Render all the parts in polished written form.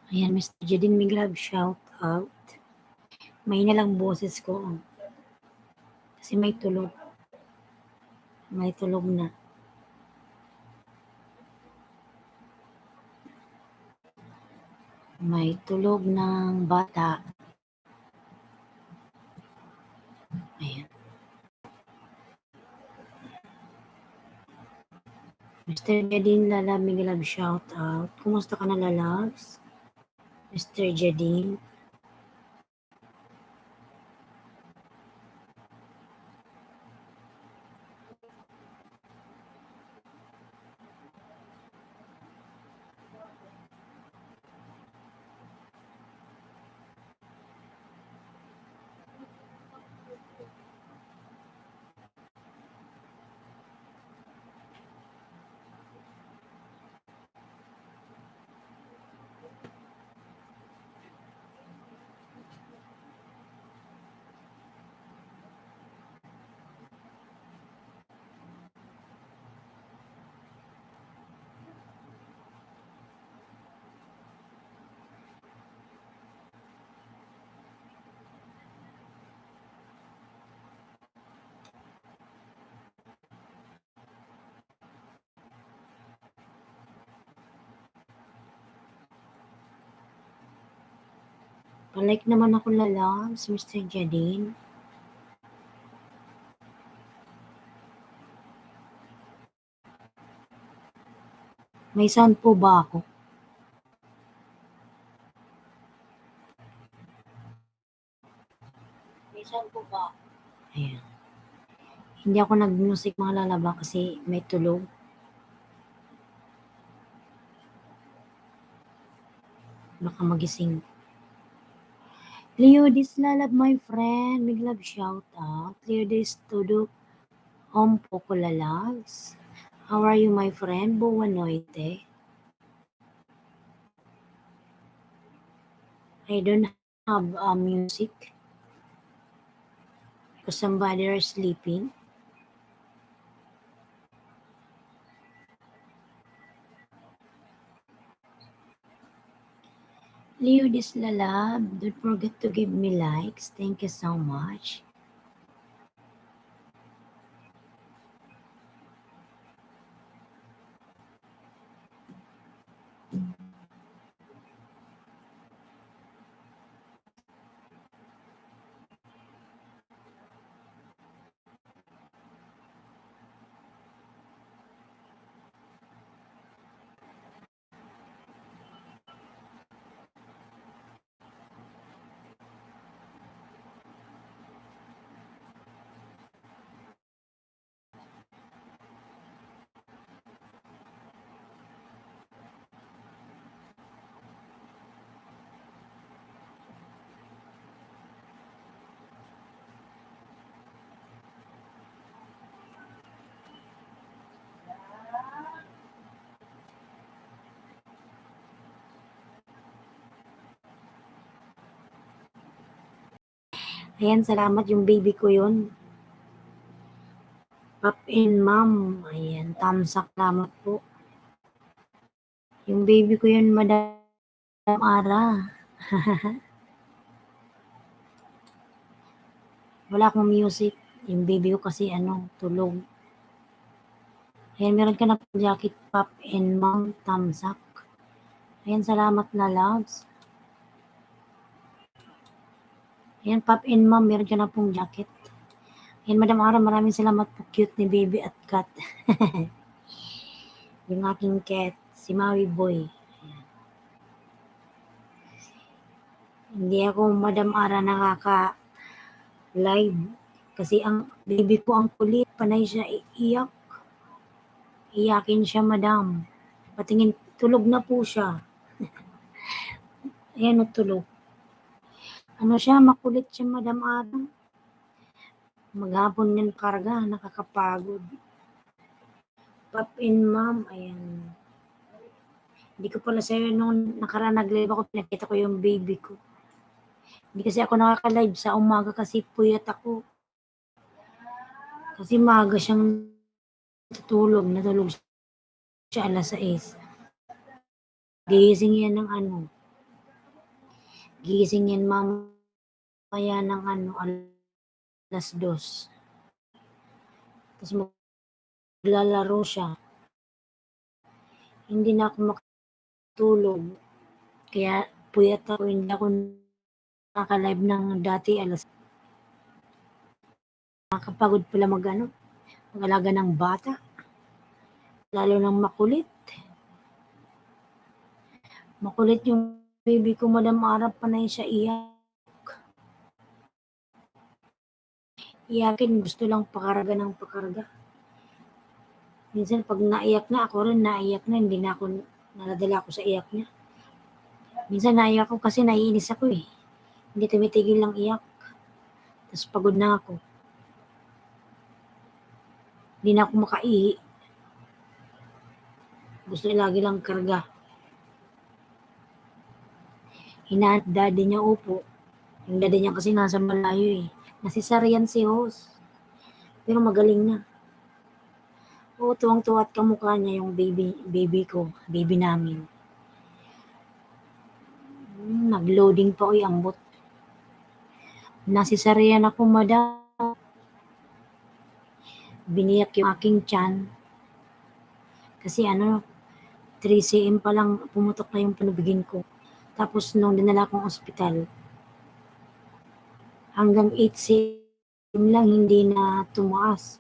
Ayan, Mr. Jadine Migrab, shout out. May na lang boses ko. Kasi may tulog. May tulog na. May tulog ng bata. Ayan. Mr. Jadine Lalab Migrab, shout out. Kumusta ka na, lalabs? Mr. Jadine. Palike naman ako, lalabs, Mr. Jadine. May sound po ba ako? May sound po ba ako? Ayan. Hindi ako nag-music, mga lalaba, kasi may tulog. Baka magising. Leodis Lalab, my friend. Big love shout out. Leodis Tudok Ompo ko, lalabs. How are you, my friend? Buwan noite. I don't have music because somebody are sleeping. Leodis Lalab, don't forget to give me likes. Thank you so much. Ayan, salamat, yung baby ko yun. Pop in mom. Ayan, thumbs up, salamat po. Yung baby ko yun, Madam Ara. Wala akong music. Yung baby ko kasi tulog. Ayan, meron ka na pong jacket, Pop and Mom, thumbs up. Ayan, salamat, na loves. Ayan, Pop and Mom, meron ka na pong jacket. Ayan, Madam Ara, maraming salamat po. Cute ni baby at cat. Yung aking cat, si Maui Boy. Ayan. Hindi ako, Madam Ara, nakaka-live. Kasi ang baby ko ang kulit. Panay siya iiyak. Iyakin siya, madam. Patingin, tulog na po siya. Ayan, tulog. Siya, makulit siya, Madam Adam. Maghapon yan karga, nakakapagod. Pop in mom, ayan. Hindi ko pala sa'yo nung nakaraan nag-live ako, pinakita ko yung baby ko. Hindi kasi ako nakaka-live sa umaga kasi puyat ako. Kasi maaga siyang natulog siya alas 6. Gising yan ng Gising yan mamaya ng alas 2. Tapos maglalaro siya. Hindi na ako makatulog. Kaya puyat ako, hindi ako nakaka-live ng dati nakakapagod pala mag-alaga ng bata. Lalo ng makulit. Makulit yung baby ko, Madam Arap, panay siya iyak. Iyakin, gusto lang pakaraga ng pakaraga. Minsan pag naiyak na, ako rin naiyak na, hindi na ako naladala ako sa iyak niya. Minsan naiyak ako kasi naiinis ako eh. Hindi tumitigil lang iyak. Tapos pagod na ako. Hindi na ako makaihi. Gusto niya lagi lang karga. Hinahanap daddy niya, upo. Yung daddy niya kasi nasa malayo eh. Nasisaryan si Host. Pero magaling na. Oo, tuwang-tuwa at kamukha niya yung baby ko, baby namin. Nag-loading pa, uy, ambot. Nasisaryan ako, madam. Biniyak yung aking tiyan. Kasi 3 cm pa lang pumutok na yung panubigin ko. Tapos nung dinala akong ospital, hanggang 8 cm lang hindi na tumaas.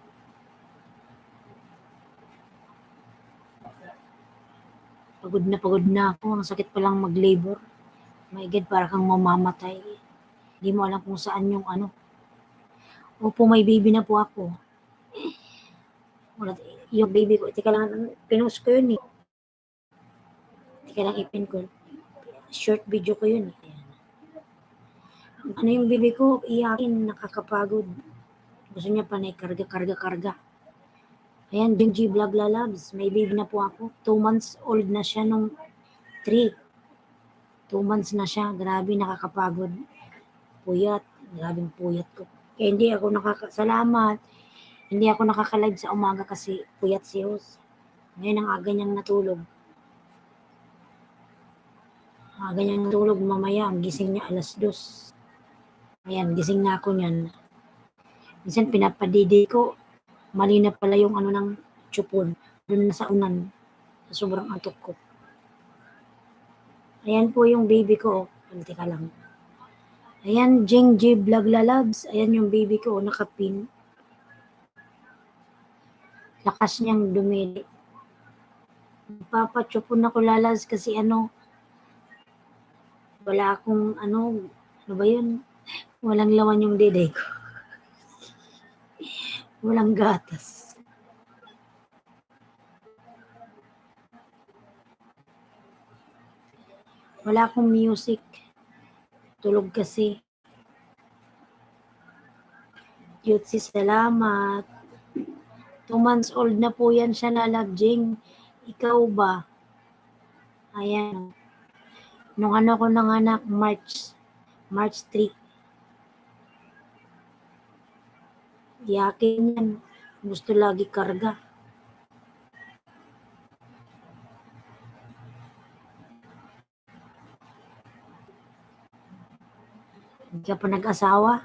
Pagod na ako. Ang sakit palang mag-labor. My God, para kang mamamatay. Hindi mo alam kung saan yung Opo, may baby na po ako. Wala, yung baby ko, teka lang, pinost ko yun eh. Teka lang, ipin ko. Short video ko yun eh. Yung baby ko, iyakin, nakakapagod. Gusto niya panay karga. Ayan, Benji Vlog Lalabs, may baby na po ako. 2 months old na siya nung 3. 2 months na siya, grabe, nakakapagod. Puyat, grabing puyat ko. Kaya hindi ako nakakasalamat. Hindi ako nakaka-live sa umaga kasi puyat si Host. Ngayon ang aga niyang natulog. Aga niyang natulog, mamaya ang gising niya alas 2. Ayan, gising na ako niyan. Minsan pinapadidi ko, mali na pala yung ng tsupon. Doon sa unan, sa sobrang antok ko. Ayan po yung baby ko. Teka lang. Ayan, Jing J Vlog Lalabs. Ayan yung baby ko, nakapin. Lakas niyang dumili. Papatsupon ako Lalabs kasi wala akong ano ba yun? Walang laman yung dede ko. Walang gatas. Wala akong music. Tulog kasi. Cute, salamat. 2 months old na po yan siya, Lalabjing. Ikaw ba? Ayan. Nung ko nanganak, March 3. Yakin yan. Gusto lagi karga. Hindi ka pa nag-asawa?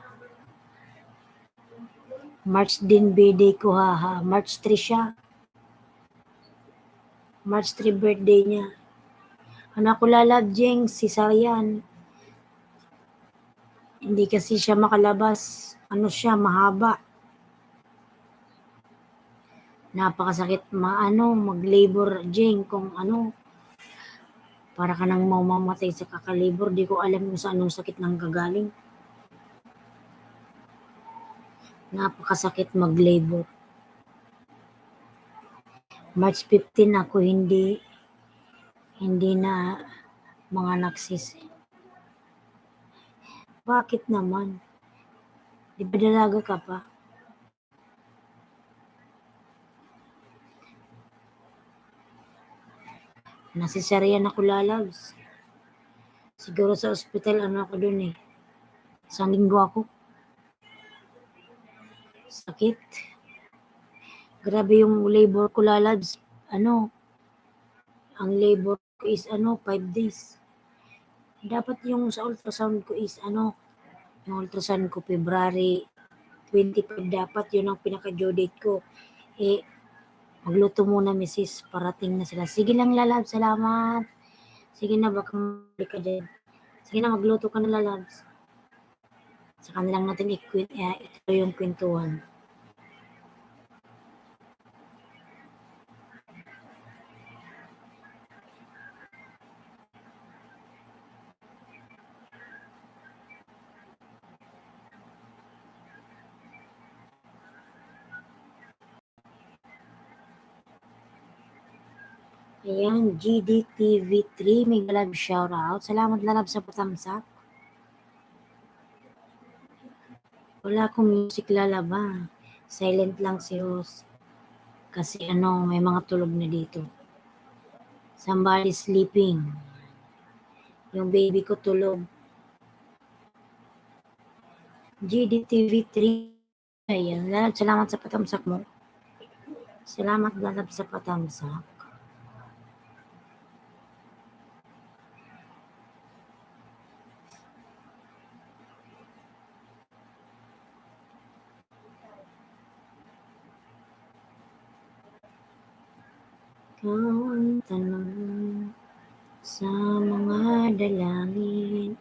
March din birthday ko, haha. March 3 siya. March 3 birthday niya. Anak ko Lalabjing, si Saryan. Hindi kasi siya makalabas. Siya, mahaba. Napakasakit mag-labor, Jing, kung para ka nang mamamatay sa kakalibor. Di ko alam kung saan ang sakit nang gagaling. Napakasakit mag-labor. March 15 ako hindi na mga naksis. Bakit naman? Di ba dalaga ka pa? Nasisaryan ako Lalabs. Siguro sa ospital ako dun eh. Isang linggo ako. Sakit. Grabe yung labor ko Lalabs. Ang labor ko is 5 days. Dapat yung sa ultrasound ko is yung ultrasound ko February 25 dapat yun ang pinaka-due date ko. Magluto muna misis, parating na sila. Sige lang lalab, salamat. Sige na, baka mali ka dyan. Sige na, magluto ka na lalabs. Sa kanilang natin ito yung kwentuhan. Ayan, GDTV3, may love shoutout. Salamat lalab sa patamsak. Wala akong music lalaba. Silent lang si Rose. Kasi may mga tulog na dito. Somebody sleeping. Yung baby ko tulog. GDTV3. Ayan, lalab, salamat sa patamsak mo. Salamat lalab sa patamsak. Ang tanong sa mga dalangin.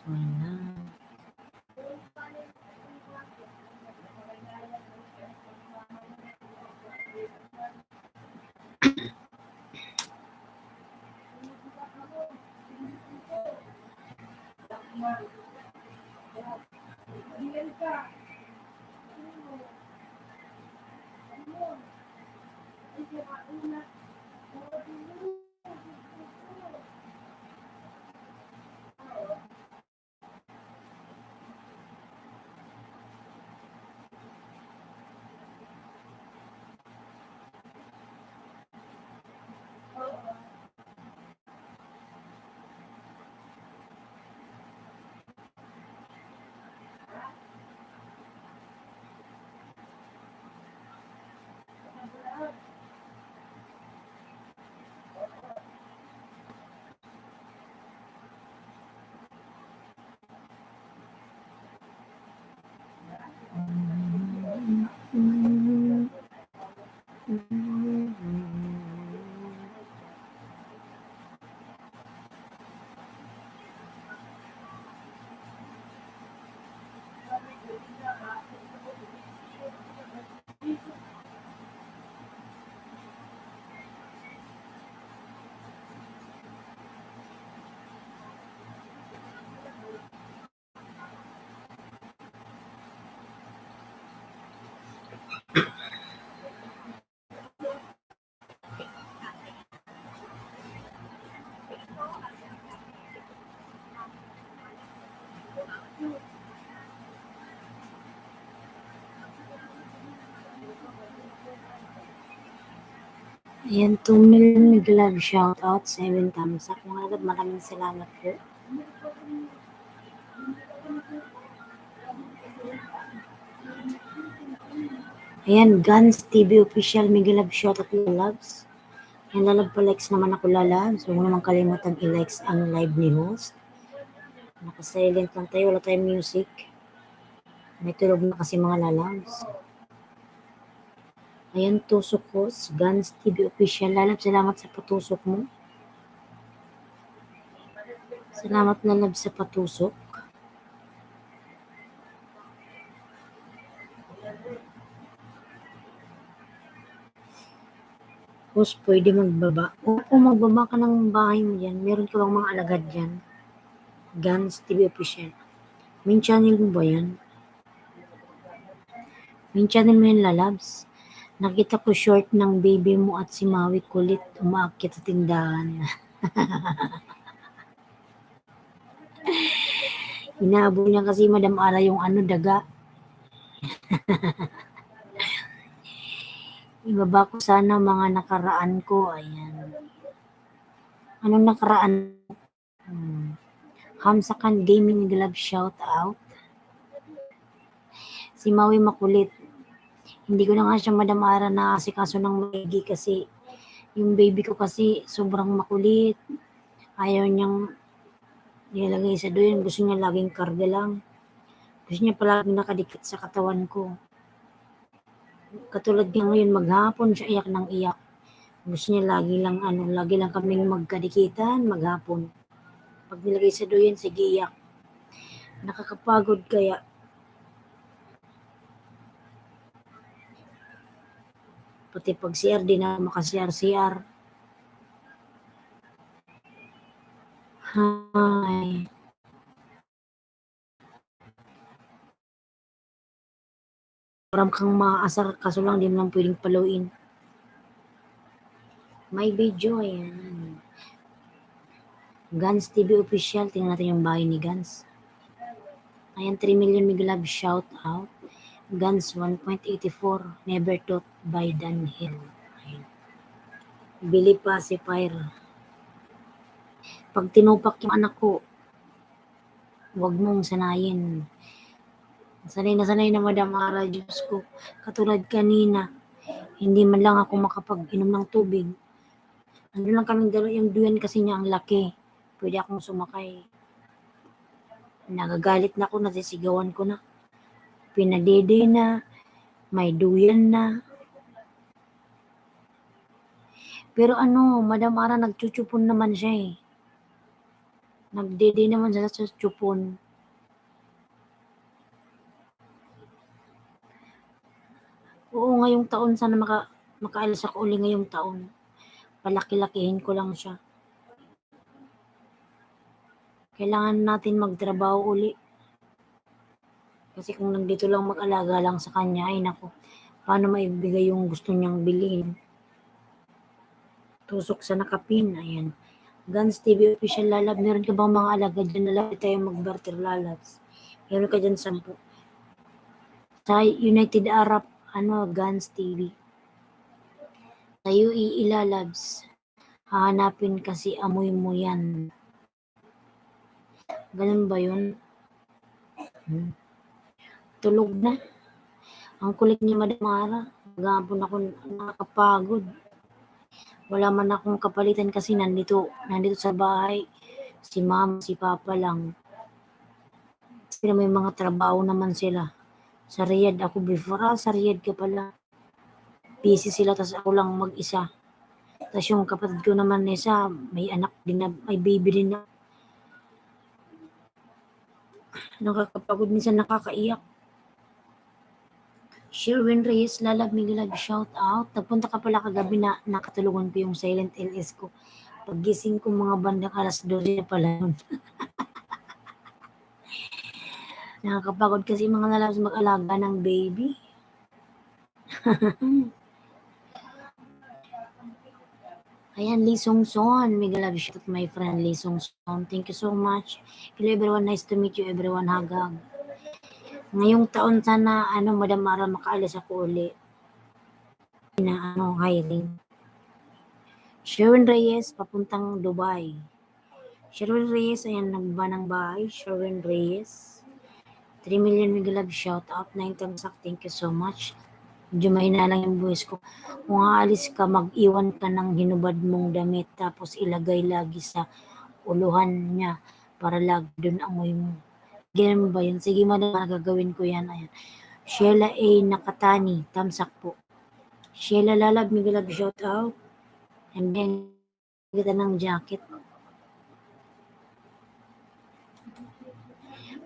Wala. Ayan, 2 million nag-love shoutout, 7 thumbs up. Mga lagad, maraming salamat po. Ayan, Guns TV official, Miguel Love shoutout loves. Ayan, lalab pa likes naman ako lalabs. Huwag mo naman kalimutan i-likes ang live ni host. Naka-silent lang tayo, wala tayong music. May tulog na kasi mga lalabs. Ayan, tusok ko, Guns TV official. Lalab, salamat sa patusok mo. Salamat lalab sa patusok. Host, pwede magbaba. Kung magbaba ka ng bahay mo dyan, meron ka bang mga alagad dyan? Guns TV official. Main channel mo ba yan? Main channel mo yan, lalabs. Nakita ko short ng baby mo at si Maui kulit umaakyat sa tindahan. Inaabo niya kasi Madam Ara yung daga. Ibaba ko sana mga nakaraan ko. Ayan. Anong nakaraan? Hamsakan Gaming Glove shout out. Si Maui makulit. Hindi ko na nga siya Madam Ara na asikaso ng maigi kasi yung baby ko kasi sobrang makulit. Ayaw niyang nilalagay sa doon. Gusto niya laging karga lang. Gusto niya palaging nakadikit sa katawan ko. Katulad niya ngayon maghapon siya iyak ng iyak. Gusto niya lagi lang kaming magkadikitan maghapon. Pag nilagay sa doon, sige iyak. Nakakapagod kaya. Pati pag CR, di na maka-CR. Hi. Parang kang maaasar, kaso lang di mo lang pwedeng paluin. May video, ayan. Guns TV official, tingnan natin yung bahay ni Guns. Ayan, 3 million Miglab shout out. Guns 1.84, Never Taught by Dan Hill. Ayan. Billy Pacifier. Pag tinupak yung anak ko, huwag mong sanayin. Sanay na Madam Ara, Diyos ko. Katulad kanina, hindi man lang ako makapag-inom ng tubig. Ano lang kaming dalawa, yung duyan kasi niya ang laki. Pwede akong sumakay. Nagagalit na ako, nasisigawan ko na. Pinadede na, may duyan na. Pero Madam Ara, nagchuchupon naman siya eh. Nagdede naman siya sa chupon. Oo, ngayong taon sana makaalis ako uli ngayong taon. Palaki-lakihin ko lang siya. Kailangan natin magtrabaho uli. Kasi kung nandito lang mag-alaga lang sa kanya, ay naku, paano maibigay yung gusto niyang bilhin? Tusok sa nakapin, ayan. Guns TV official lalab, meron ka bang mga alaga dyan na lahat tayo mag-barter lalabs? Meron ka dyan 10. Sa United Arab, Guns TV. Sa UAE lalabs, hahanapin kasi amoy mo yan. Ganun ba yun? Tulog na. Ang kulit niya Madam Ara. Gapon ako nakakapagod. Wala man akong kapalitan kasi nandito sa bahay. Si mama, si papa lang. Sila may mga trabaho naman sila. Sa Riyadh ako before. Sa Riyadh ka pala. Busy sila, tas ako lang mag-isa. Tas yung kapatid ko naman isa, may anak din na, may baby din na. Nakakapagod, minsan nakakaiyak. Sherwin Reyes, lalab, Miguel, shout out. Nagpunta ka pala kagabi na nakatulungan ko yung silent LS ko. Paggising ko mga bandang alas 12 na pala yun. Nakakapagod kasi mga lalabs mag-alaga ng baby. Ayan, Lee Song Son. Miguel, love shout out my friend Lee Song Son. Thank you so much. Hello everyone, nice to meet you everyone. Hagag. Ngayong taon sana, Madam Mara, makaalis ako uli. Na hiring. Sherwin Reyes, papuntang Dubai. Sherwin Reyes, ayan, nagba ng bahay. Sherwin Reyes. 3 million mega love shout out. 9 tamsak, thank you so much. Medyo mahina lang yung voice ko. Kung aalis ka, mag-iwan ka ng hinubad mong damit tapos ilagay lagi sa uluhan niya para lagi doon amoy mo. Ganun ba yun? Sige madam, gagawin ko yan. Ayan. Sheila A. Nakatani, tamsak po. Sheila Lalab, mega love shout out. And then, kita ng jacket.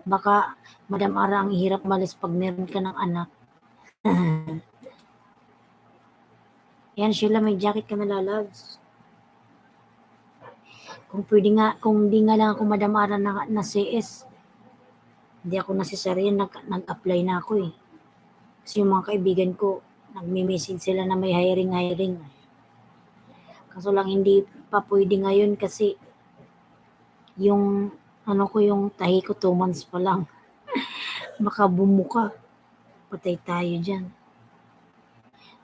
Baka, Madam Ara, ang hirap malis pag meron ka ng anak. Yan, Sheila, may jacket ka na lalabs. Kung di nga lang ako Madam Ara na CS, hindi ako nasisaryan, nag-apply na ako eh. Kasi yung mga kaibigan ko, nagme-message sila na may hiring. Kaso lang hindi pa pwede ngayon kasi yung yung tahi ko 2 months pa lang. Baka bumuka. Patay tayo dyan.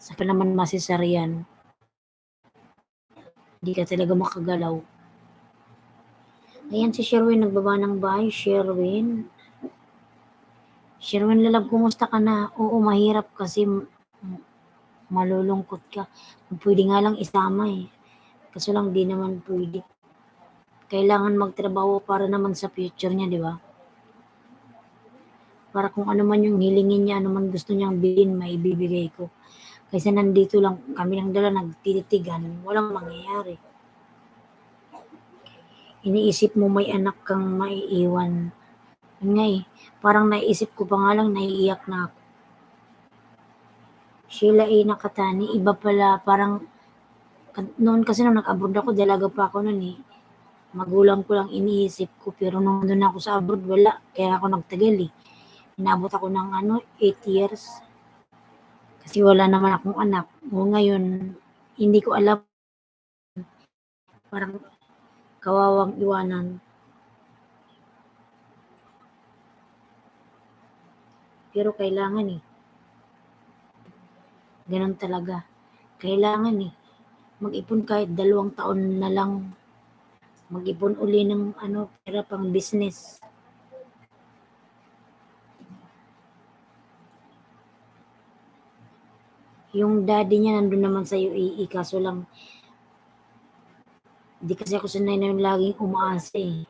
Saka naman masisaryan. Hindi ka talaga makagalaw. Ayan si Sherwin, nagbaba ng bahay. Sherwin, lalab, kumusta ka na? Oo, mahirap kasi malulungkot ka. Pwede nga lang isama eh. Kaso lang di naman pwede. Kailangan magtrabaho para naman sa future niya, di ba? Para kung ano man yung hilingin niya, ano man gusto niyang bilhin, maibibigay ko. Kaysa nandito lang kami lang dala nagtititigan, walang mangyayari. Iniisip mo may anak kang maiiwan. Yun nga eh, parang naisip ko pa nga lang, naiiyak na ako. Sheila A. Nakatani, iba pala, parang noon kasi nung nag-abroad ako, dalaga pa ako noon eh. Magulang ko lang iniisip ko, pero nung doon ako sa abroad, wala. Kaya ako nagtagal eh. Inabot ako ng 8 years. Kasi wala naman akong anak. O ngayon, hindi ko alam. Parang kawawang iwanan. Pero kailangan eh. Ganun talaga. Kailangan eh. Mag-ipon kahit 2 taon na lang. Mag-ipon uli ng pera pang business. Yung daddy niya nandun naman sa UAE, kaso lang di kasi ako sanay na yung laging umaasa eh.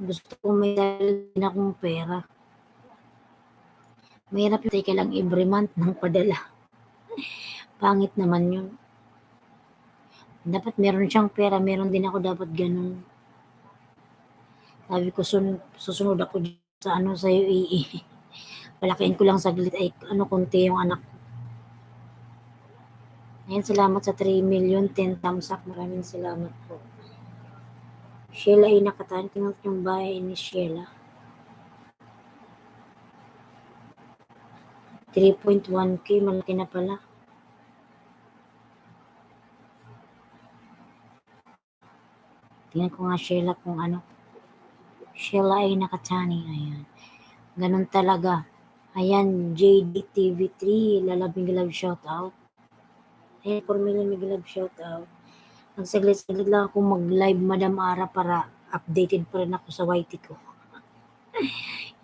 Gusto ko may dalhin akong pera. Mahirap yung teka lang every month ng padala. Pangit naman yun. Dapat meron siyang pera, meron din ako dapat ganun. Sabi ko susunod ako sa sa UAE. Palakihin ko lang saglit ay konti yung anak ko. Ayan, salamat sa 3 million, 10 thumbs up. Maraming salamat po. Sheila ay Nakatani, tingnan yung bahay ni Sheila. 3.1k, malaki na pala. Tingnan ko nga Sheila kung Sheila ay Nakatani, ayan. Ganun talaga. Ayan, JDTV3, lalabing love shout out. Ayan, 4 million love shout out. Nagsaglit-saglit lang ako mag-live Madam Ara para updated pa rin ako sa YT ko.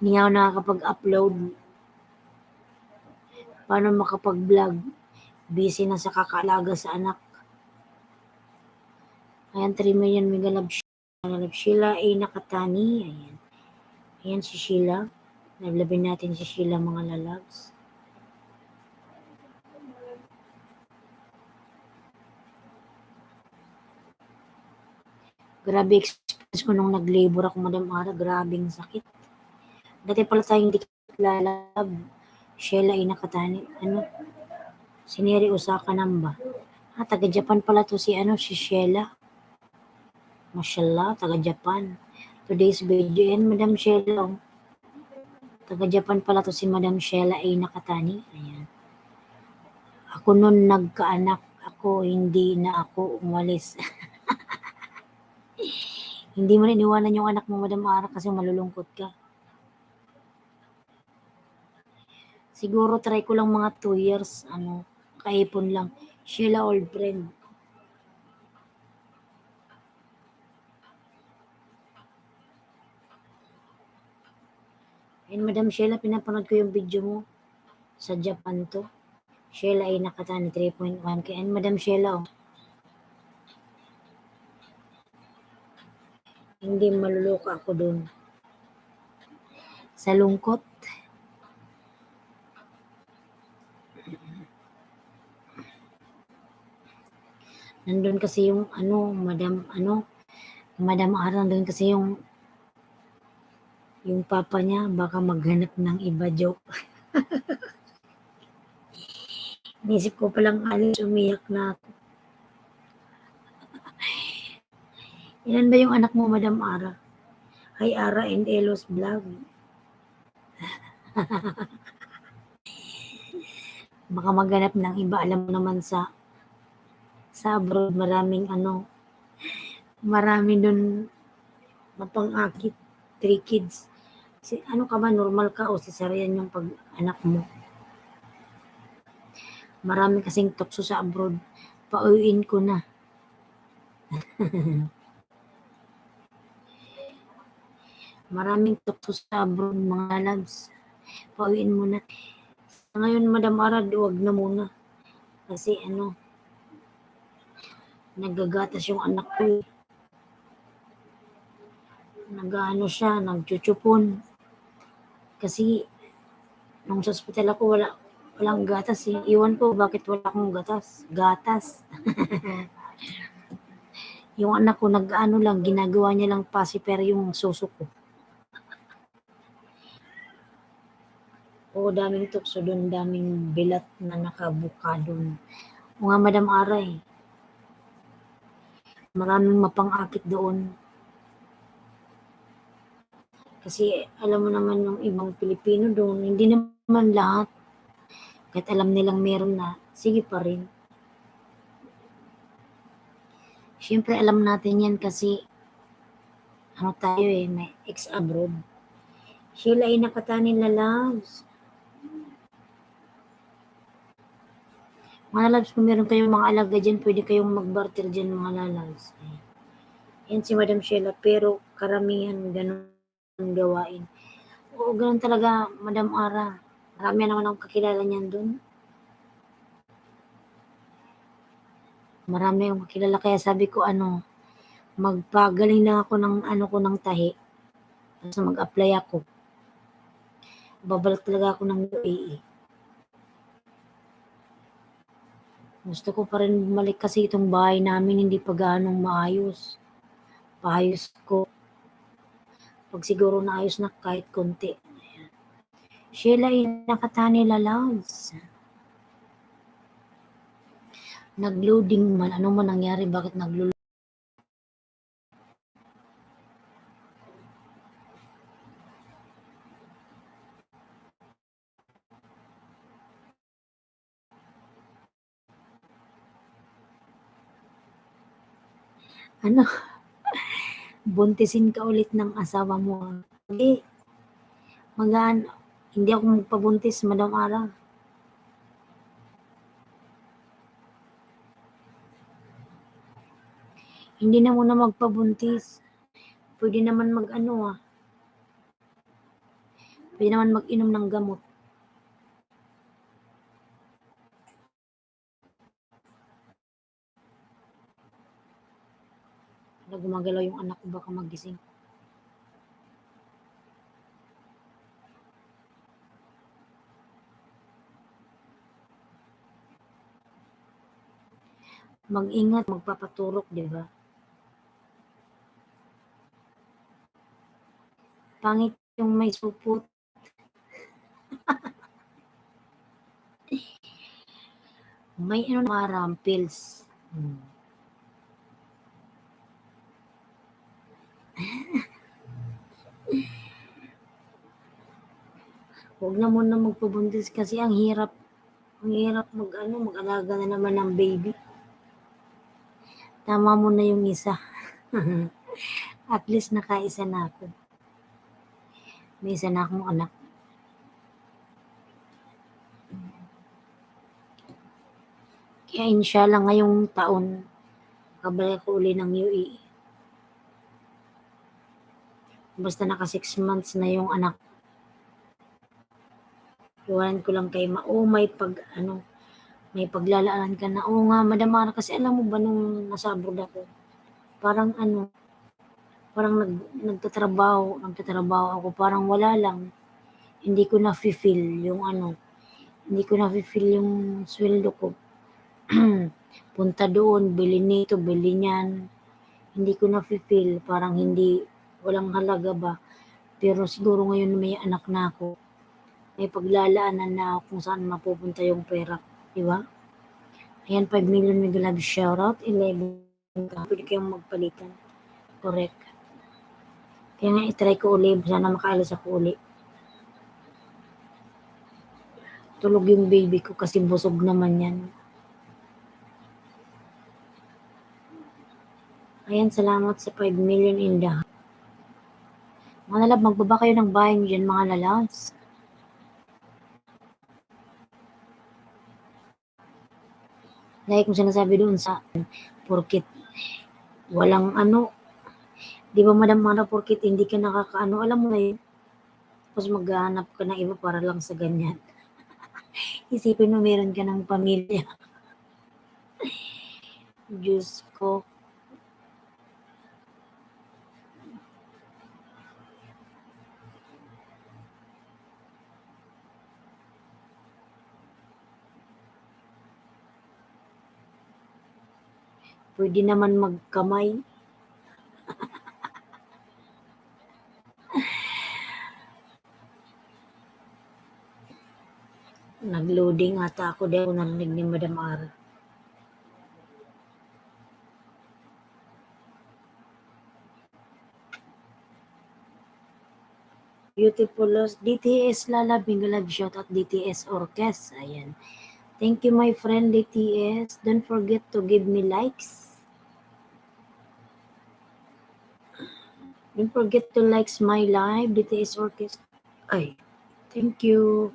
Hindi ako nakakapag-upload. Paano makapag-vlog? Busy na sa kakaalaga sa anak. Ayan, 3 million mega love Sheila ay Nakatani. Ayan. Ayan si Sheila. Naglabin natin si Sheila, mga lalabs. Grabe experience ko nung nag-labor ako Madam Ara. Grabing sakit. Dati pala tayong di lalab. Sheila ay Nakatani. Sineri Osaka namba. Taga-Japan pala to si Sheila. Mashallah, taga-Japan. Today's video yan, Madam Sheila. Taga-Japan pala to si Madam Sheila ay Nakatani. Ayan. Ako nun nagkaanak ako, hindi na ako umalis. Hindi mo rin iwanan yung anak mo, Madam Ara, kasi malulungkot ka. Siguro try ko lang mga 2 years, kaipon lang. Sheila, old friend. And Madam Sheila, pinapanood ko yung video mo. Sa Japan to. Sheila ay nakatani 3.1k. And Madam Sheila, oh, hindi maluluka ako dun. Sa lungkot. Nandun kasi yung Madam Ara, nandun kasi yung papa niya, baka maghanap ng iba, joke. Inisip ko palang alis, umiyak na ako. Ilan ba yung anak mo, Madam Ara? Hi, Ara and Elos Vlog. Baka maghanap ng iba. Alam mo naman sa abroad, marami dun mapang-akit, 3 kids. Ano ka ba, normal ka o cesarean yung pag-anak mo? Marami kasing tukso sa abroad. Pauwiin ko na. Maraming tukso sa abroad, mga loves. Pauwiin mo na. Ngayon, Madam Ara, huwag na muna. Kasi naggagatas yung anak ko. Siya, nagchuchupon. Kasi, nung sa hospital ako, walang gatas eh. Iwan ko bakit wala akong gatas. Yung anak ko lang, ginagawa niya lang pacifier yung suso ko. Oo, daming tukso doon, daming bilat na nakabuka doon. Mga Madam Ara eh. Maraming mapang-akit doon. Kasi alam mo naman yung ibang Pilipino doon, hindi naman lahat. Kahit alam nilang meron na, sige pa rin. Siyempre alam natin yan kasi tayo eh, may ex-abroad. Sheila ay nakatanin na loves. Mga loves, kung meron kayong mga alaga dyan, pwede kayong mag-barter dyan mga loves. Yan si Madam Sheila, pero karamihan ganun gawain. Oo, ganun talaga, Madam Ara. Marami naman akong kakilala niyan dun. Marami akong kakilala, kaya sabi ko magpagaling na ako ng tahi. Tapos mag-apply ako. Babalik talaga ako ng UAE. Gusto ko pa rin bumalik kasi itong bahay namin hindi pa gaanong maayos. Paayos ko. Pag siguro naayos na kahit konti. Sheila ay nakatani loves. Nag-loading man. Ano man nangyari? Bakit nag-loading? Buntisin ka ulit ng asawa mo. Hindi. Hindi ako magpabuntis, Madam Ara. Hindi na muna magpabuntis. Pwede naman pwede naman mag-inom ng gamot. Gumagalaw yung anak ko, baka magising. Mag-ingat, magpapaturok, di ba? Pangit yung may supot. May mga rampils. Huwag na muna magpabuntis kasi ang hirap mag-alaga na naman ng baby. Tama mo na yung isa. At least nakaisa na ako. May isa na akong anak. Kaya inshallah ngayong taon, kabalik ko uli ng UAE. Basta naka 6 months na yung anak. Iwanan ko lang kay may may paglalaanan ka na, oo nga Madam Ara, kasi alam mo ba nung nasa abroad ako, parang nagtatrabaho ako, parang wala lang, hindi ko na-feel yung sweldo ko. Punta doon, bili nito, bili niyan, hindi ko na-feel, parang walang halaga ba. Pero siguro ngayon may anak na ako, may paglalaanan na ako kung saan mapupunta yung pera, di ba? Ayan, 5 million mega love shoutout, 11 ka, pwede kayong magpalitan. Correct. Kaya nga itry ko uli, sana makaalis ako uli. Tulog yung baby ko kasi busog naman yan. Ayan, salamat sa 5 million in the house. Mga lalab, magbaba kayo ng bahay nyo dyan, mga lalabs. Dahil kung sinasabi doon sa porkit walang di ba Madam Mara, porkit hindi ka alam mo na yun. Tapos maghahanap ka ng iba para lang sa ganyan. Isipin mo meron ka ng pamilya. Diyos ko. Pwede naman magkamay. Nag-loading ata ako dahil narinig ni Madam Ara. Beautiful loss. DTS Lala, Bingalag shout at DTS Orkes. Ayan. Thank you my friend DTS. Don't forget to give me likes. Don't forget to likes my live, DTS Orkes. Ay, thank you.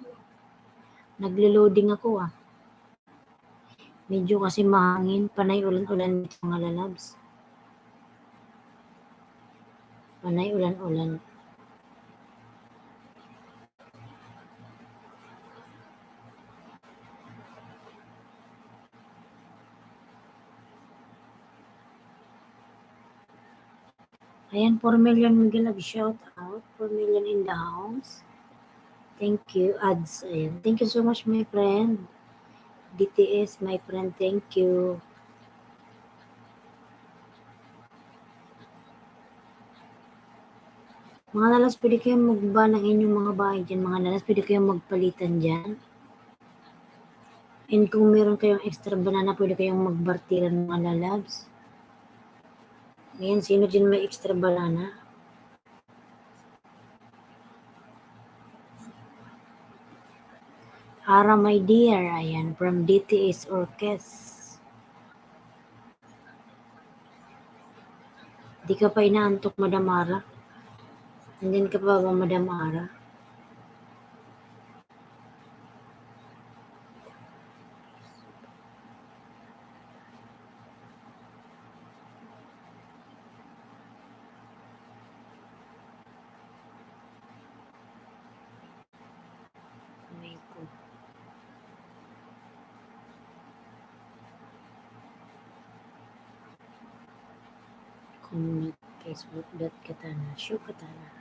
Naglo-loading ako Medyo kasi mahangin, panay ulan-ulan dito mga lalabs. Panay ulan-ulan. Ayan, 4 million Miguel shout out. 4 million in the house. Thank you, ads. Ayan. Thank you so much, my friend. DTS, my friend, thank you. Mga lalas, pwede kayong magba ng inyong mga bahay dyan. Mga lalas, pwede kayong magpalitan dyan. And kung meron kayong extra banana, pwede kayong magbartiran mga lalabs. Ngayon, sino dyan may extra banana? Ara, my dear. Ayan, from DTS Orkes. Di ka pa inaantok, Madam Ara? Nandyan ka pa ba, Madam Ara? Kung Facebook.katana, show katana.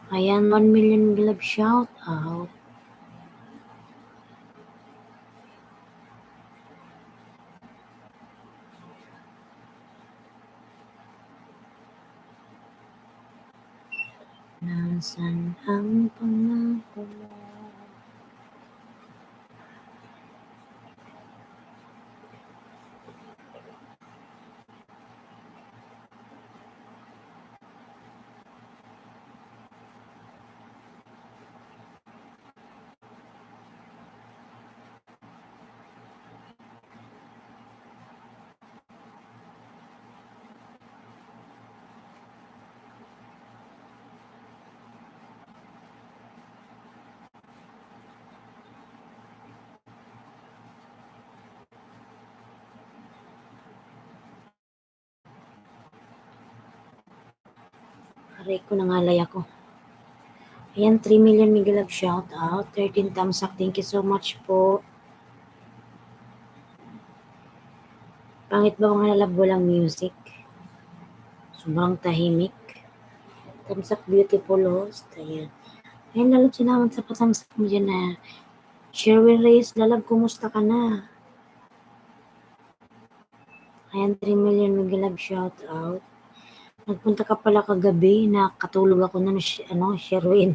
Ayan, 1 million glove shout out. Nasaan ang pangako mo? Aray ko, nangalay ako. Ayan, 3 million Miguel Love shout out. 13 thumbs up. Thank you so much po. Pangit ba mga lalab walang music? Sobrang tahimik. Thumbs up, beautiful host. Ayan. Ayan, lalab sinamad sa pathamsak mo dyan na Sherwin Reyes, lalab, kumusta ka na? Ayan, 3 million Miguel Love shout out. Nagpunta ka pala kagabi, nakatulog ako na Sherwin.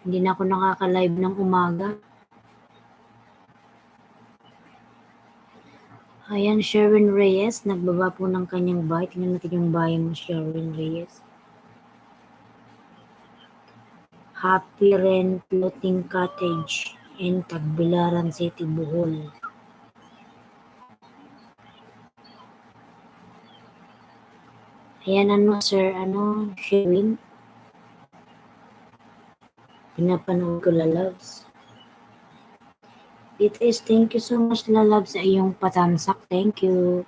Hindi na ako nakaka-live ng umaga. Ayan, Sherwin Reyes, nagbaba po ng kanyang bahay. Tingnan natin yung bahay mo, Sherwin Reyes. Happy Rent Floating Cottage in Tagbilaran City, Bohol. Ayan, sir, Sherwin? Pinapanood ko, lalabs. It is, thank you so much, lalabs, sa iyong patamsak. Thank you.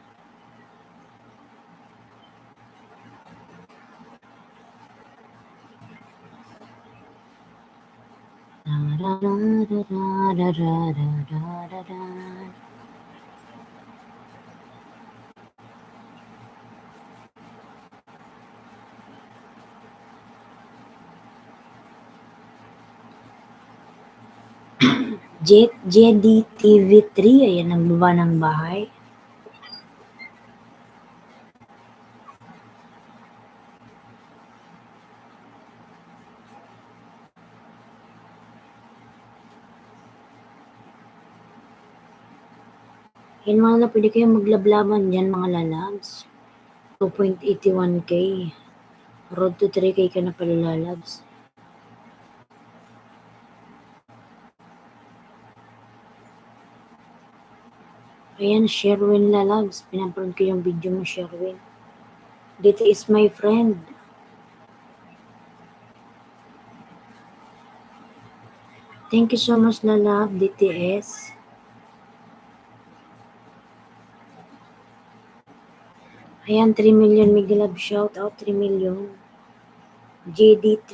JDTV3, ayan ang baba ng bahay. Yan mga lalabs, pwede kayong maglablaban dyan mga lalabs. 2.81k. Road to 3k ka na pala, lalabs. Ayan, Sherwin, lalabs. Pinapanood ko yung video mo, Sherwin. Dito is my friend. Thank you so much, lalab, DTS. Ayan, 3 million Miguel Love shout out, 3 million. JD3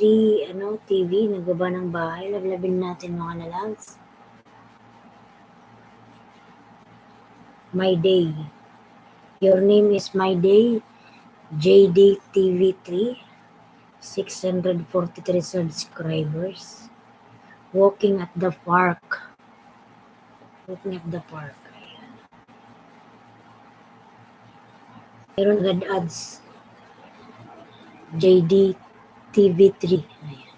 TV, nagbaba ng bahay. Lablabin natin mga lalabs. My Day. Your name is My Day. JDTV3. 643 subscribers. Walking at the park. Walking at the park. Meron agad ads. JDTV3. Ayan.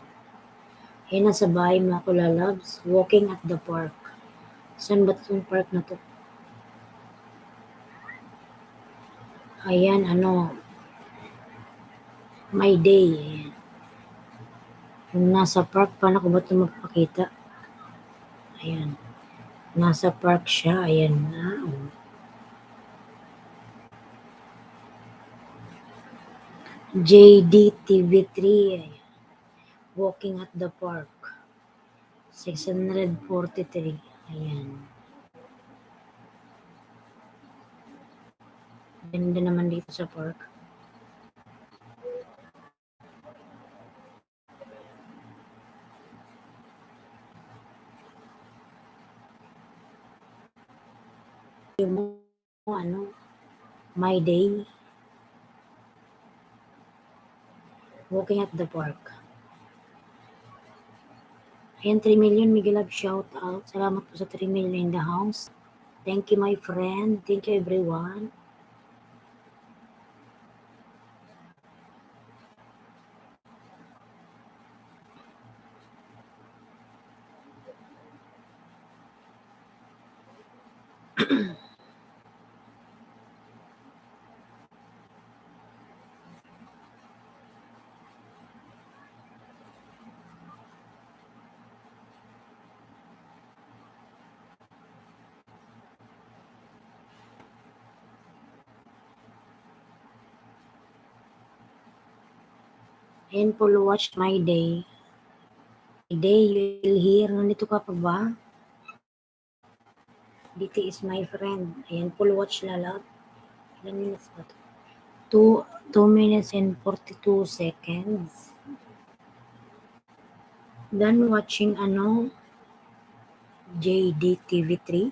Ayan, nasa bahay mga kulalabs. Walking at the park. Saan ba itong park na to? Ayan, My Day. Ayan. Yung nasa park, paano ko ba ito magpakita? Ayan. Nasa park siya. Ayan na. JDTV3. Ayan. Walking at the park. 643. Ayan. Ganda naman dito sa park. Yung My Day. Walking at the park. Ayan, 3 million Miguel Love shout out. Salamat po sa 3 million in the house. Thank you, my friend. Thank you, everyone. And follow watch My Day. My Day, you will hear. Nandito ka pa ba? Dito is my friend. Ayan, follow watch lalab. Ilang minutes ba to? 2 minutes and 42 seconds. Done watching JDTV3.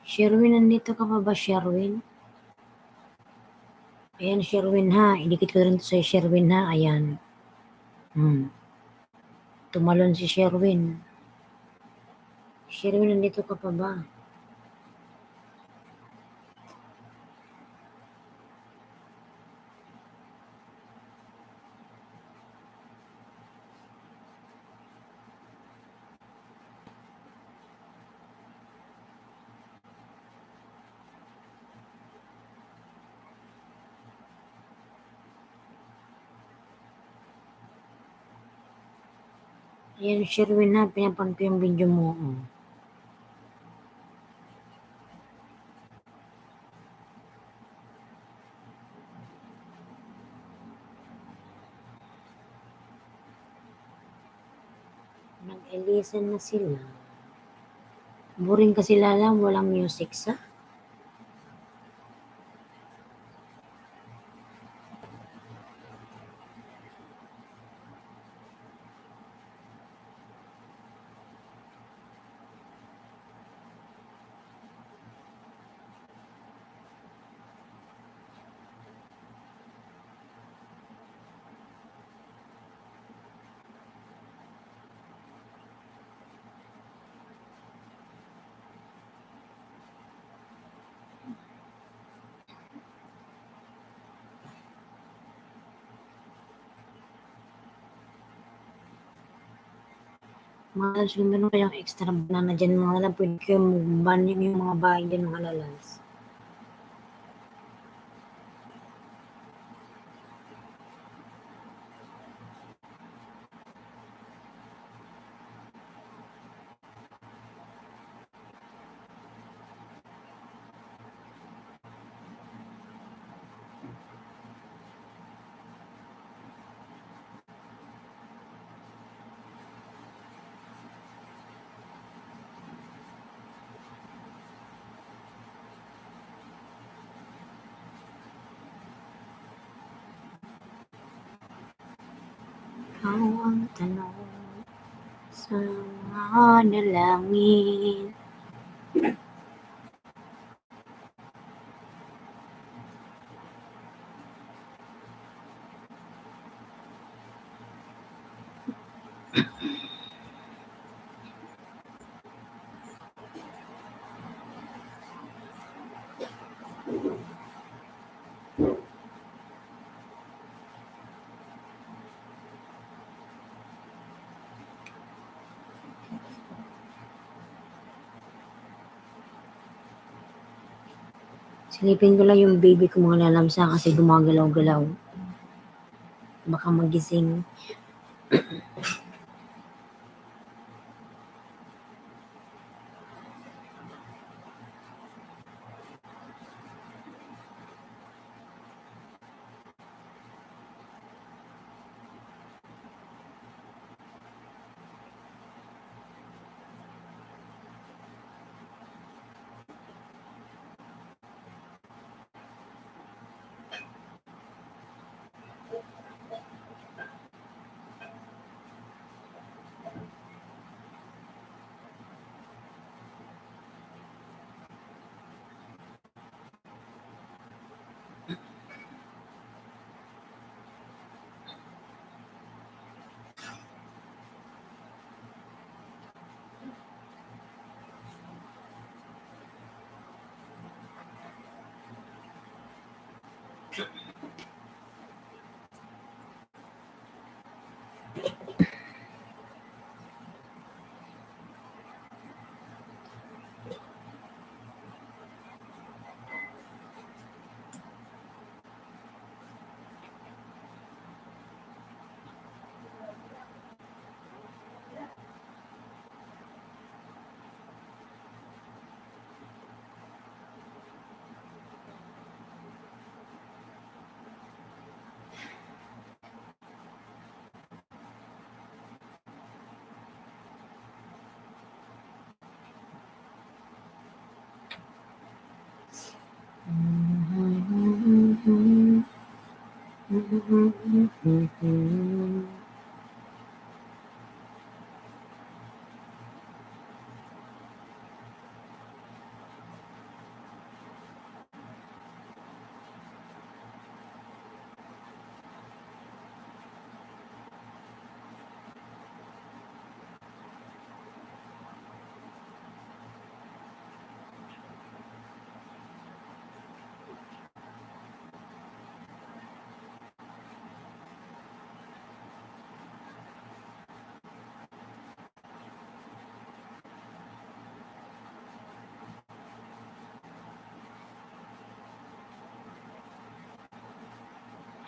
Sherwin, nandito ka pa ba, Sherwin? Ayan, Sherwin ha. Idikit ko rin sa Sherwin ha. Ayan. Tumalon si Sherwin. Sherwin, nandito ka pa ba? Ayan, Sherwin ha. Pinapan ko yung video mo. Nag-elisan na sila. Boring kasi lang, walang music sa. Mga lalabs, kung meron kayong extra banana dyan, mga lalabs, pwede kayo mag-ban yung mga bahay dyan, mga lalabs. Ikaw ang tanong sa mga dalangin. Silipin ko lang yung baby ko, mga lalabs, kasi gumagalaw-galaw. Baka magising.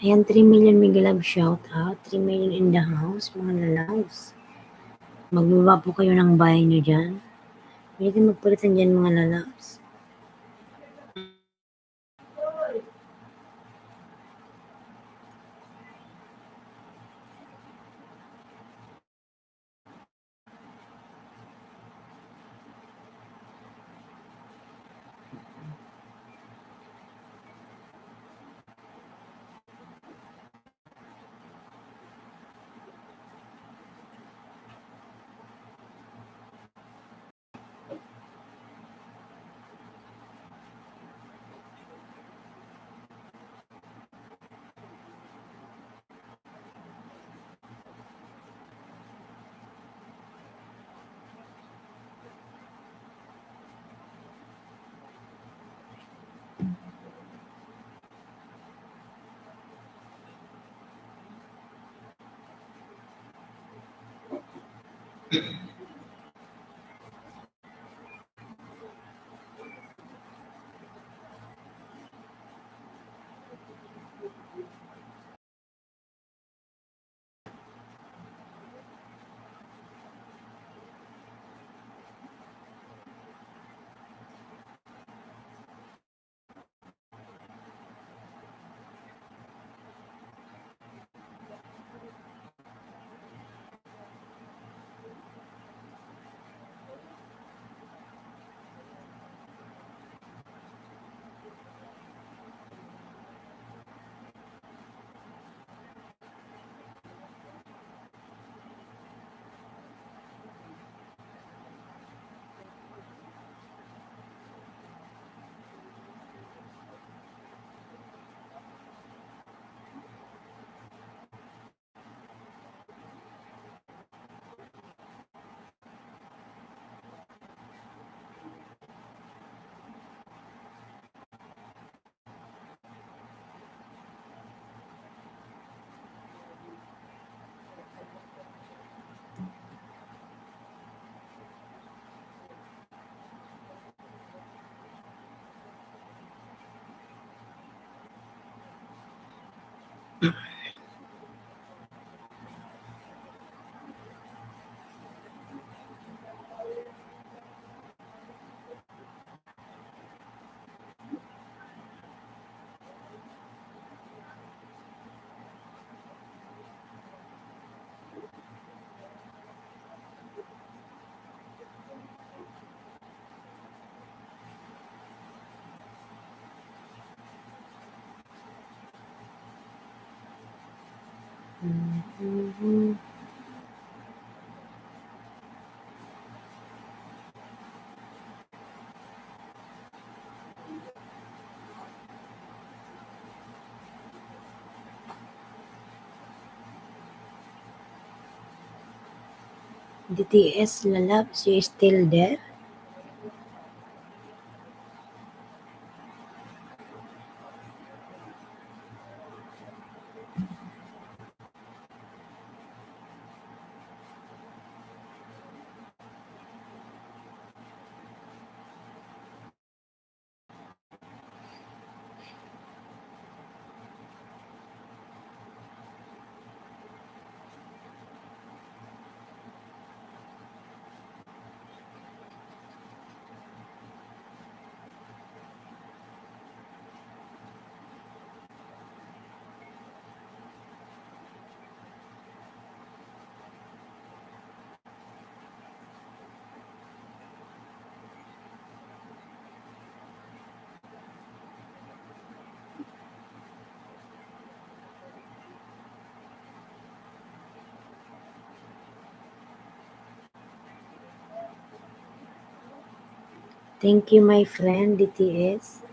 Ayan, 3 million Mega Love shout out. 3 million in the house, mga lalaws. Magbaba po kayo ng bahay nyo dyan. Pwede magpalitan dyan, mga lalaws. DTS lalabs, you still there? Thank you, my friend, DTS.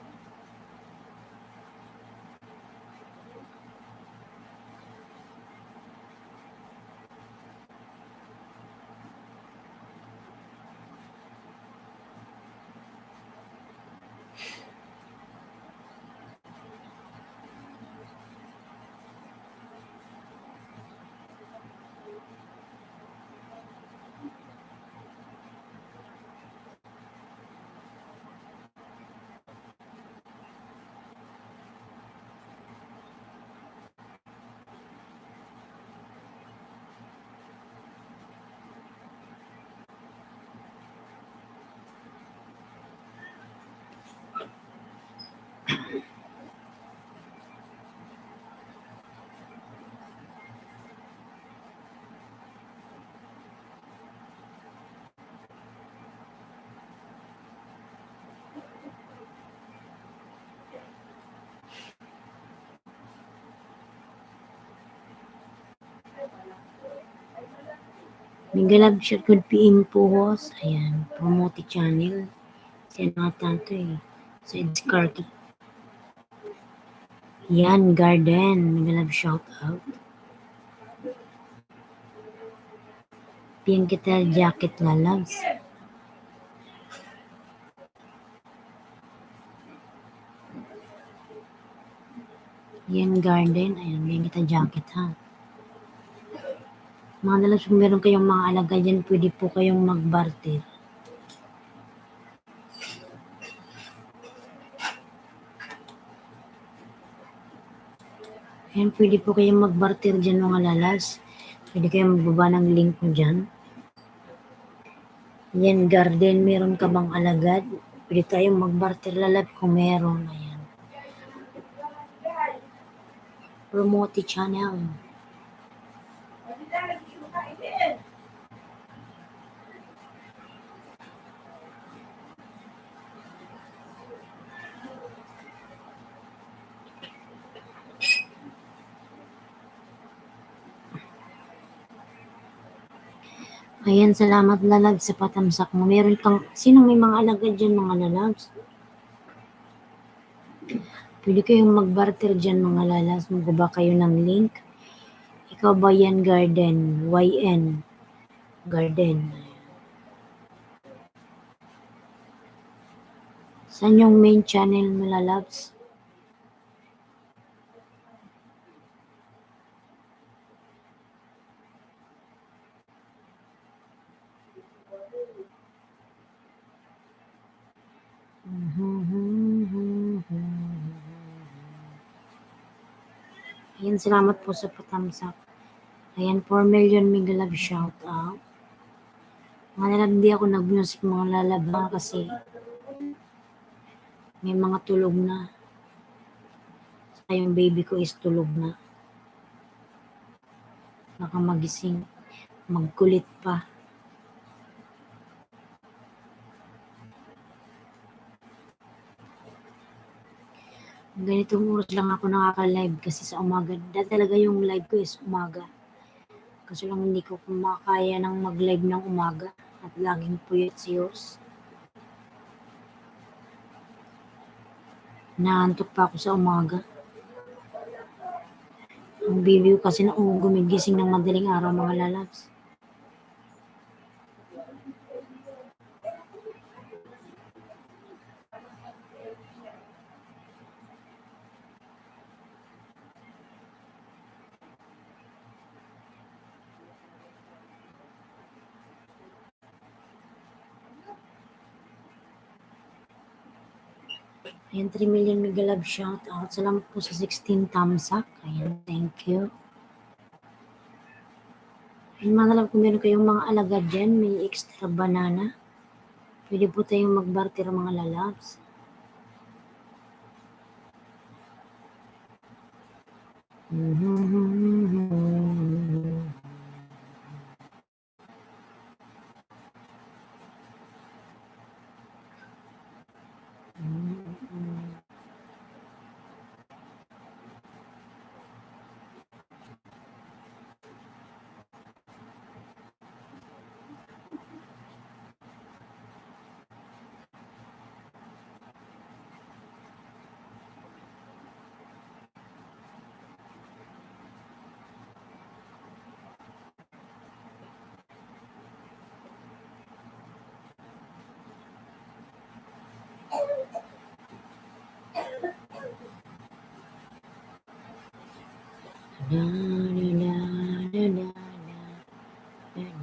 Mingalab siya could PM Puhos. Ayan, promote channel. Siya natanto eh. Sa Edscarty. Yan, Garden. Mingalab shout out. PM kita jacket lalabs. Yan, Garden. Ayan, PM kita jacket ha. Mga lalabs, kung meron kayong mga alaga dyan, pwede po kayong mag-barter. Ayan, pwede po kayong mag-barter dyan mga lalas. Pwede kayong magbaba ng link ko dyan. Yan, Garden, meron ka bang alagad? Pwede tayong mag-barter lalab kung meron. Ayan. Promote channel. Ayan, salamat lalab sa patamsak mo. Meron kang, sino may mga alagad dyan mga lalabs? Pwede kayong mag-barter dyan mga lalas. Magbaba kayo ng link. Ikaw ba yan, Garden? YN. Garden. Saan yung main channel mo lalabs? Ayan, salamat po sa patamsak. Ayan, 4 million mega love shout out. Mga lalab, hindi ako nag-music mga lalab ha, kasi may mga tulog na. Saka yung baby ko is tulog na. Baka magising. Magkulit pa. Ganitong oras lang ako nakaka-live kasi sa umaga. Dahil talaga yung live ko is umaga. Kasi lang hindi ko kumakaya ng mag-live ng umaga. At laging puyat si Yos. Naantok pa ako sa umaga. Ang baby ko kasi na gumigising ng madaling araw mga lalabs. Ayan, 3 million mega love shout out. Salamat po sa 16 thumbs up. Ayan, thank you. Ayan, mga love, kung meron kayong mga alaga dyan, may extra banana. Pwede po tayong mag-barter mga lalabs. Na, na, na, na, na, na, na.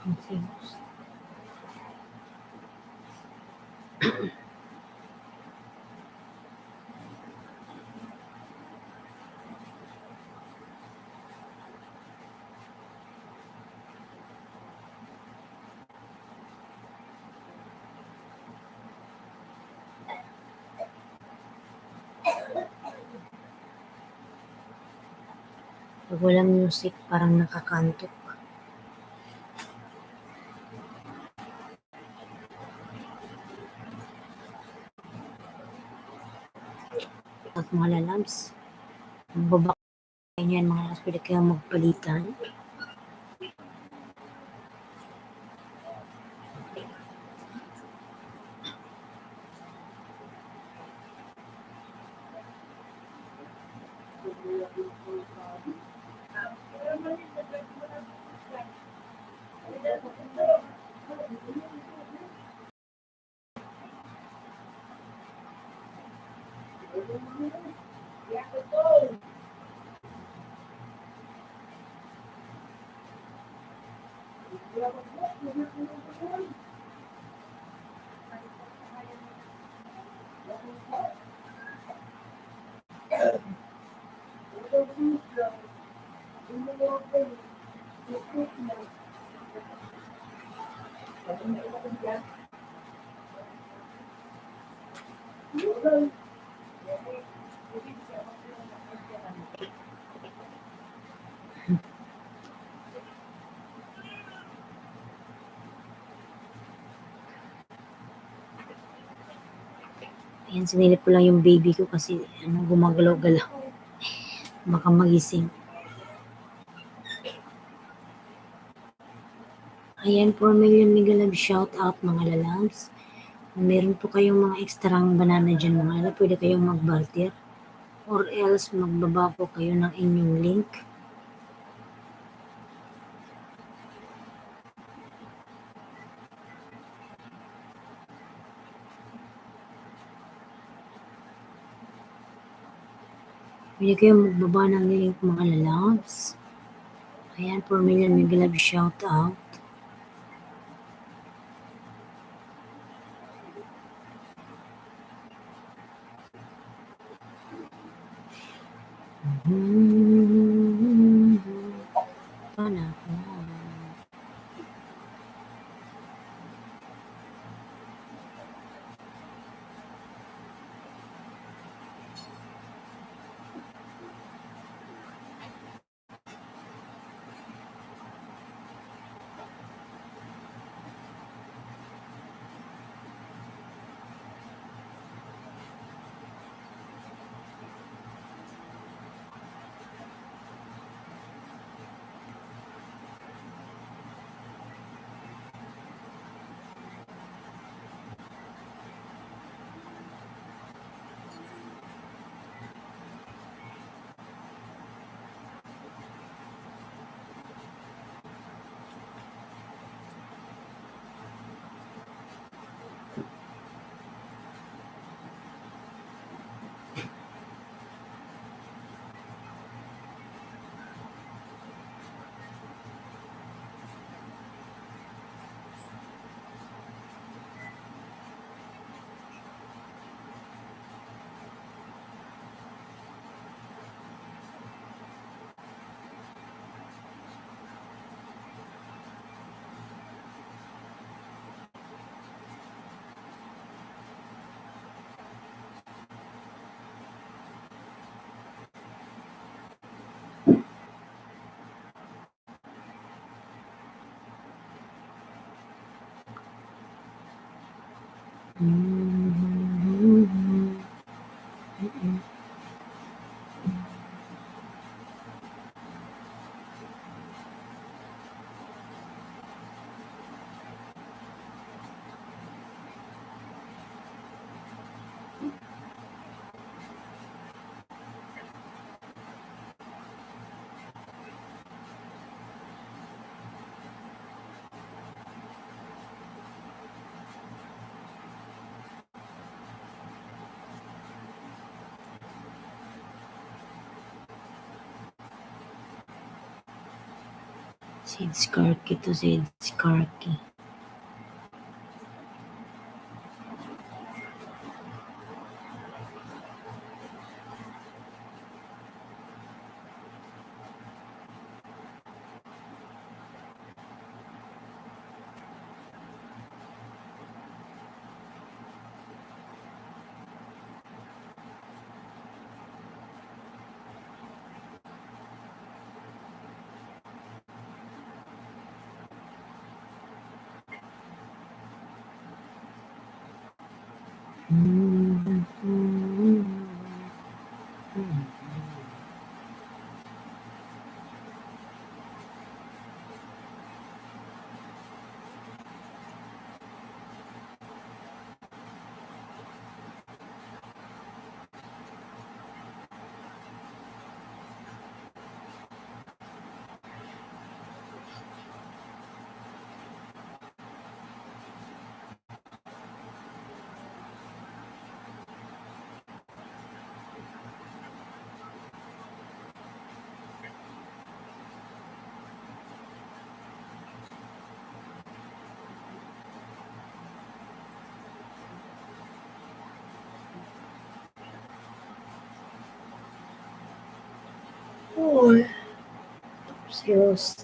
Confused. Pag walang music, parang nakakantok. At mga lalabs, magbaba kayo niyan mga lalabs, pwede kayong magpalitan. Ayan, sinilip ko lang yung baby ko kasi gumagalaw-galaw. Baka magising. Ayan, 4 million mega love shout out mga lalabs. Kung meron po kayong mga ekstrang banana dyan mga lalabs, pwede kayong mag-barter. Or else, magbaba po kayo ng inyong link. Pwede kayong magbaba ng link mga lalabs. Ayan, 4 million mega love shout out. Panahon. Sid Skarky to Sid Skarky. Uy, seryoso.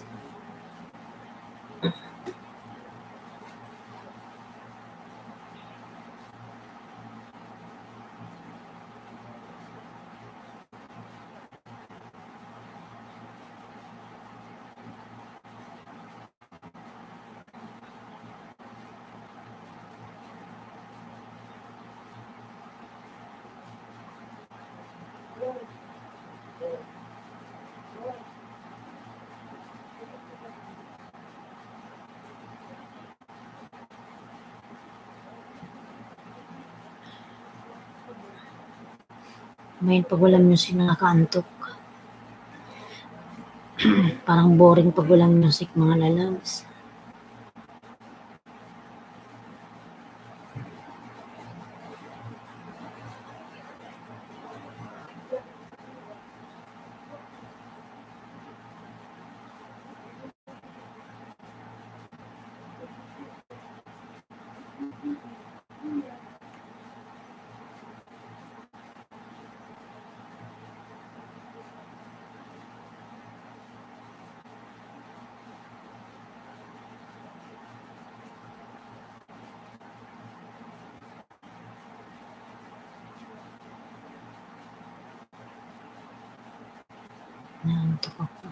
Ngayon pag walang music nakakaantok. Parang boring pag walang music mga lalabs. Naantok ako.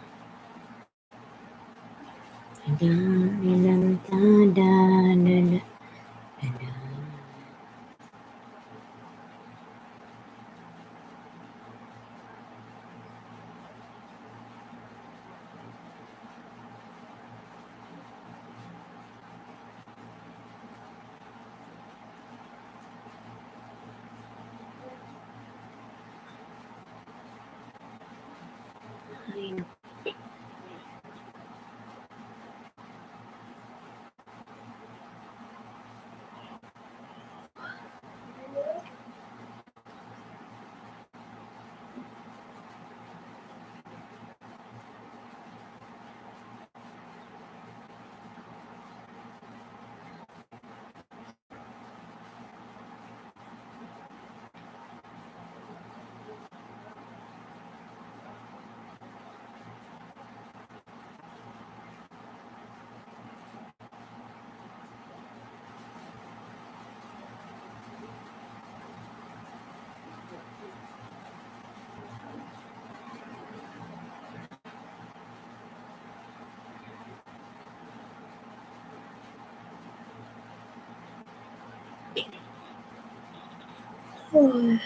Ay, Uy.